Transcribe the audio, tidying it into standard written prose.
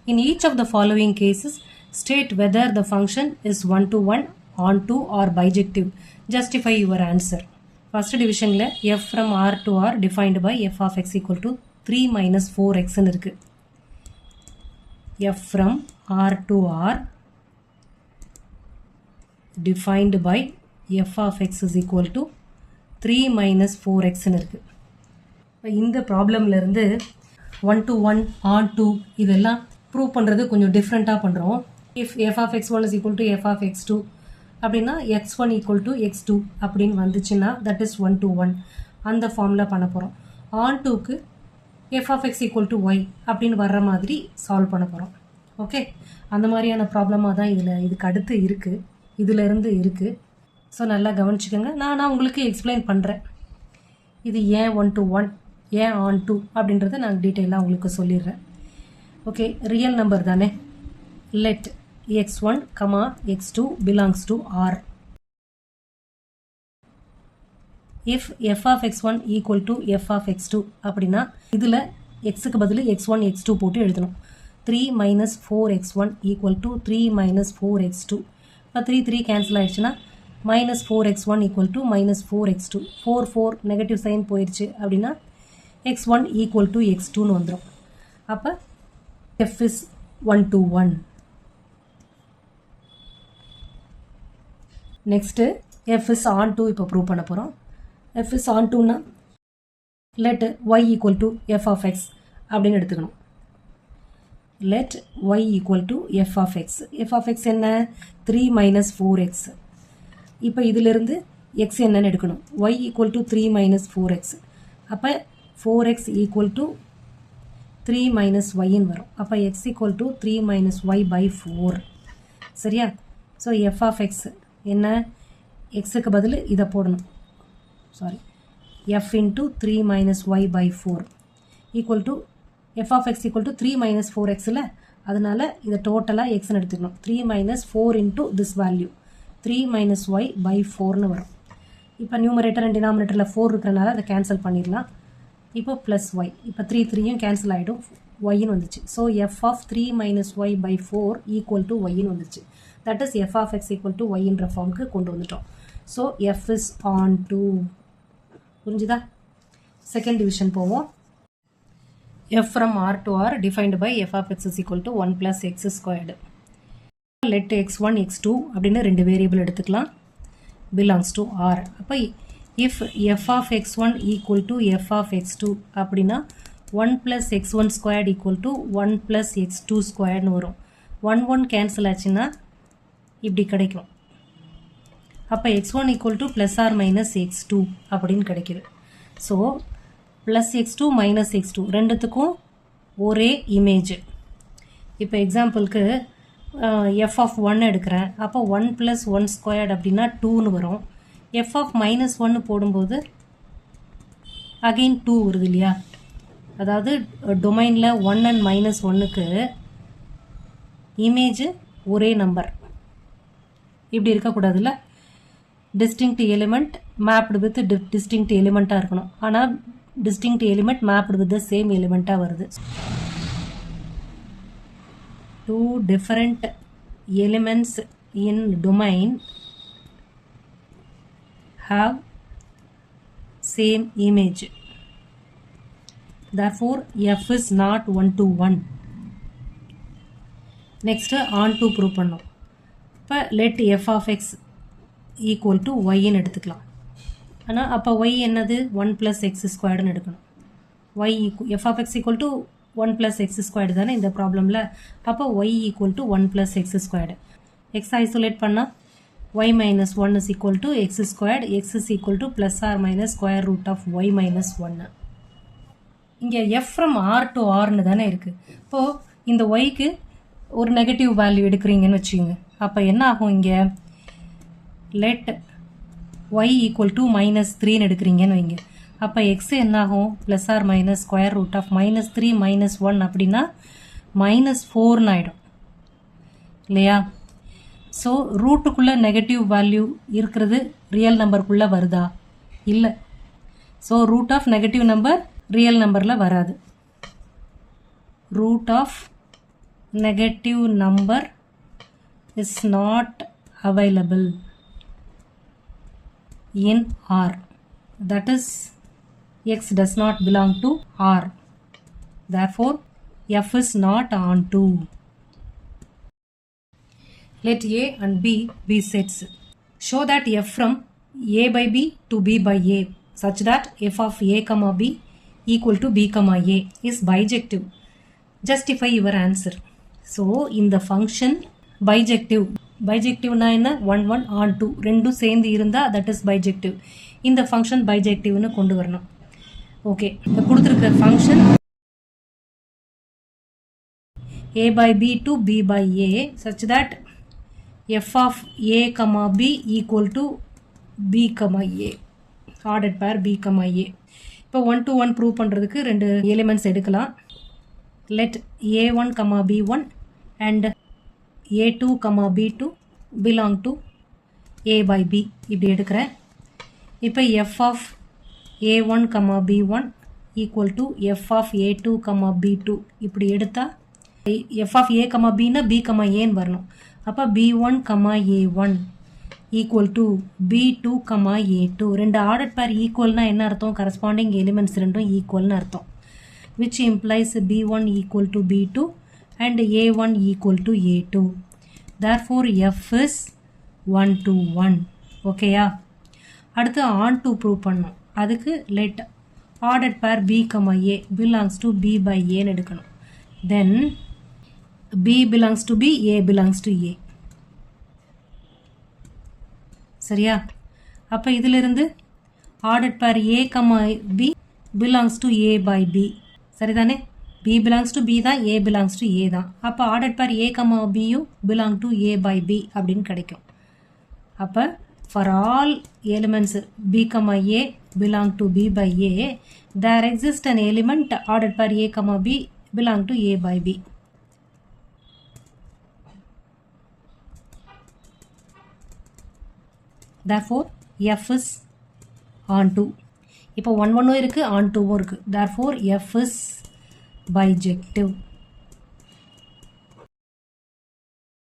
In each of the following cases, state whether the function is one-to-one, onto or bijective. Justify your answer. First division la f from R to R defined by f of x equal to 3 minus 4x ன்னு இருக்கு. f from R to R defined by f of x is equal to 3 minus 4x ன்னு இருக்கு. இந்த ப்ராப்ளம்ல இருந்து 1 to 1 on to இதெல்லாம் prove பண்ணுறது கொஞ்சம் டிஃப்ரெண்ட்டாக பண்ணுறோம். If f of x1 is equal to f of x2 அப்படின்னா x1 equal to x2 அப்படின்னு வந்துச்சுன்னா தட் இஸ் 1 to 1 அந்த ஃபார்மில் பண்ண போகிறோம். ஆன் டூக்கு f of x equal to y அப்படின்னு வர்ற மாதிரி சால்வ் பண்ண போகிறோம். ஓகே, அந்த மாதிரியான ப்ராப்ளமாக தான் இதுக்கு அடுத்து இருக்குது, இதிலேருந்து இருக்குது. ஸோ நல்லா கவனிச்சுக்கோங்க. நான் உங்களுக்கு எக்ஸ்பிளைன் பண்ணுறேன். இது ஏன் 1 to 1 ஏன் ஆன் டூ அப்படின்றத நான் டீட்டெயிலாக உங்களுக்கு சொல்லிடுறேன். ஓகே, ரியல் நம்பர் தானே. Let x1, x2 belongs to R. If f of x1 equal to f of x2 அப்படின்னா இதில் xக்கு பதில் x1 x2 போட்டு எழுதணும். 3 minus 4x1 equal to 3 minus 4x2. இப்போ 3 கேன்சல் ஆயிடுச்சுன்னா minus 4x1 equal to minus 4x2. 4 negative sign போயிடுச்சு அப்படின்னா x1 equal to x2ன்னு வந்துடும். அப்போ f is 1 to 1. Next f is on to இப்போ ப்ரூவ் பண்ண போகிறோம். f is on toனா let y equal to f of x அப்படின்னு எடுத்துக்கணும். let y equal to f of x. f of x என்ன? 3 minus 4x. இப்போ இதிலிருந்து x என்னன்னு எடுக்கணும். y equal to 3 minus 4x. அப்போ 4x equal to 3 minus yன்னு வரும். அப்போ x equal to 3 minus y by 4. சரியா? ஸோ f of x என்ன? xக்கு பதில் இதை போடணும். Sorry, f into 3 minus y by 4 equal to f of x equal to 3 minus 4x இல்லை, அதனால இதை டோட்டலாக xன்னு எடுத்துக்கணும். 3 minus 4 into this value 3 minus y by 4ன்னு வரும். இப்போ நியூமரேட்டர் அண்ட் டினாமினேட்டரில் 4 இருக்கிறனால அதை கேன்சல் பண்ணிடலாம். இப்போ ப்ளஸ் y, இப்போ 3யும் கேன்சல் ஆகிடும், yன்னு வந்துச்சு. So f of 3 minus y by 4 equal to yன்னு வந்துச்சு. That is f of x equal to yன்ற ஃபார்முக்கு கொண்டு வந்துட்டோம். So f is on to. புரிஞ்சுதா? செகண்ட் டிவிஷன் போவோம். f from R to R defined by f of x is equal to 1 plus x squared. let x1 x2 அப்படின்னு ரெண்டு variable எடுத்துக்கலாம். belongs to R. அப்போ if f of x1 equal to f of x2 அப்படின்னா 1 plus x1 squared equal to 1 plus x2 squaredனு வரும். 1 cancel ஆச்சுன்னா இப்படி கிடைக்கும். அப்போ x1 equal to plus or minus x2 அப்படின்னு கிடைக்குது. So plus x2 minus x2 ரெண்டுத்துக்கும் ஒரே இமேஜ். இப்போ எக்ஸாம்பிளுக்கு f of 1 எடுக்கிறேன். அப்போ 1 plus 1 squared அப்படின்னா 2ன்னு வரும். f of minus 1 போடும்போது அகெயின் 2 வருது இல்லையா? அதாவது டொமைனில் 1 and minus 1க்கு இமேஜ் ஒரே நம்பர். இப்படி இருக்கக்கூடாதுல்ல. Distinct element mapped with distinct எலிமெண்ட்டாக இருக்கணும். ஆனால் distinct element mapped with the same எலிமெண்ட்டாக வருது. Two different elements in domain have same image. Therefore f is not 1 to 1. next on to prove பண்ணோம். இப்போ let f of x equal to y ன்னு எடுத்துக்கலாம். ஆனால் அப்போ y என்னது? 1 plus x squaredனு எடுக்கணும். y f of x equal to 1 plus x squared தானே இந்த ப்ராப்ளமில். அப்போ y equal to 1 plus x squared. x isolate பண்ணால் y minus 1 is equal to x squared. x is equal to plus or minus square root of y minus 1. இங்கே f from R to Rன்னு தானே இருக்குது. இப்போது இந்த yக்கு ஒரு negative value எடுக்கிறீங்கன்னு வச்சுக்கோங்க. அப்போ என்ன ஆகும்? இங்கே let y equal to minus 3ன்னு எடுக்கிறீங்கன்னு வைங்க. அப்போ x என்ன ஆகும்? plus or minus square root of minus 3 minus 1 அப்படின்னா minus 4ன்னு ஆகிடும் இல்லையா? ஸோ ரூட்டுக்குள்ளே நெகட்டிவ் வேல்யூ இருக்கிறது ரியல் நம்பருக்குள்ளே வருதா? இல்லை. So root of negative number real நம்பரில் வராது. Root of negative number is not available in R. That is, X does not belong to R. Therefore, F is not onto. Let A and B be sets. Show that F from A by B to B by A such that F of A comma B equal to B comma A is bijective. Justify your answer. So, in the function bijective. Bijective na enna 1 1 on 2 ரெண்டும் சேர்ந்து இருந்தா that is bijective. இந்த function bijective னு கொண்டு வரணும். Okay, இப்போ கொடுத்திருக்கிற function A by B to B by A such that F of A comma B equal to B comma A. Ordered pair B comma A. இப்போ 1 to 1 prove பண்றதுக்கு ரெண்டு elements எடுக்கலாம். Let A1 comma B1 and A2 comma B2 belong to A by B. இப்படி எடுக்கிறேன். இப்போ F of A1 comma B1 equal to F of A2 comma B2 இப்படி எடுத்தா F of A comma B னா B comma A ன்னு வரணும். அப்போ B1 comma A1 equal to B2 comma A2. ரெண்டு ஆர்டர் பேர் ஈக்குவல்னா என்ன அர்த்தம்? கரஸ்பாண்டிங் எலிமெண்ட்ஸ் ரெண்டும் ஈக்குவல்னு அர்த்தம். Which implies B1 equal to B2 and A1 equal to A2. Therefore, F is 1 to 1. ஓகேயா? அடுத்து on to prove பண்ணணும். அதுக்கு let ordered pair B, A belongs to B by A ன்னு எடுக்கணும். Then, B belongs to B, A belongs to A. சரியா? அப்போ இதிலிருந்து ordered pair A, B belongs to A by B. சரிதானே? B belongs to B தான், A belongs to A தான். அப்போ ordered pair A, B யும் belong to A by B அப்படின்னு கிடைக்கும். அப்போ for all elements B, A belong to B by A, there exists an element ordered pair A, B belong to A by B. Therefore, F is onto. இப்போ 1 1 இருக்கு, on 2 இருக்கு. Therefore, F is bijective.